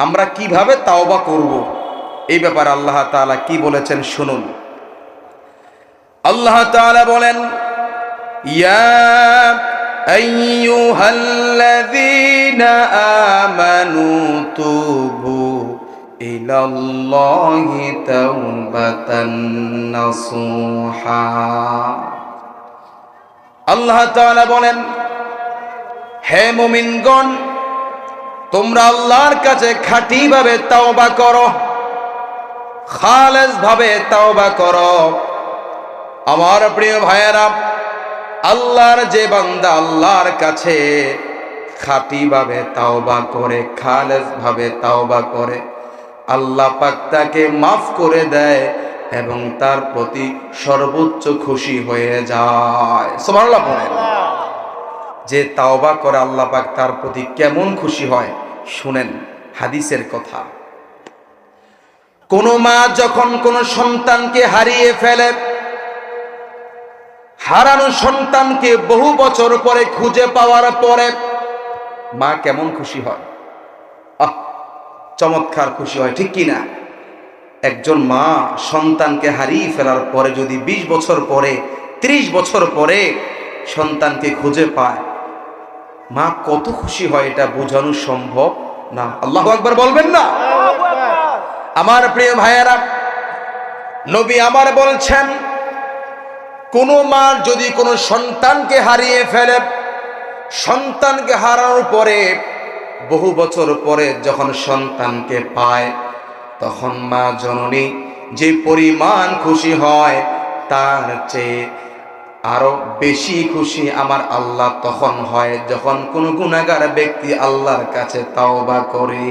আমরা কিভাবে তাওবা করব এই ব্যাপারে আল্লাহ তাআলা কি বলেছেন শুনুন। আল্লাহ তাআলা বলেন, ইয়া আইয়ুহাল্লাযীনা আমানু তুবু ইলাল্লাহি তাওবাতান নাসুহা। আল্লাহ তাআলা বলেন, হে মুমিনগণ, তোমরা আল্লাহর কাছে খাঁটিভাবে তাওবা করো, খালেস ভাবে তাওবা করো। আমার প্রিয় ভাইয়েরা, আল্লাহর যে বান্দা আল্লাহর কাছে খাঁটিভাবে তাওবা করে, খালেস ভাবে তাওবা করে, আল্লাহ পাক তাকে মাফ করে দেয় এবং তার প্রতি সর্বোচ্চ খুশি হয়ে যায়। সুবহানাল্লাহ বলেন। যে তাওবা করে আল্লাহ পাক তার প্রতি কেমন খুশি হয় শুনেন হাদিসের কথা। কোন মা যখন কোন সন্তানকে হারিয়ে ফেলে, হারানো সন্তানকে বহু বছর পরে খুঁজে পাওয়ার পরে মা কেমন খুশি হয়? চমৎকার খুশি হয়, ঠিক কিনা? একজন মা সন্তানকে হারিয়ে ফেলার পরে যদি 20 বছর পরে, 30 বছর পরে সন্তানকে খুঁজে পায়, মা কত খুশি হয় এটা বোঝানো সম্ভব না। আল্লাহু আকবার বলবেন না? আমার প্রিয় ভাইয়েরা, নবী আমার বলছেন, কোন মা যদি কোনো সন্তানকে হারিয়ে ফেলে, সন্তানকে হারানোর পরে বহু বছর পরে যখন সন্তানকে পায়, তখন মা জননী যে পরিমাণ খুশি হয় তার চেয়ে আরো বেশি খুশি আমার আল্লাহ তখন হয় যখন কোন গুনাহগার ব্যক্তি আল্লাহর কাছে তাওবা করে।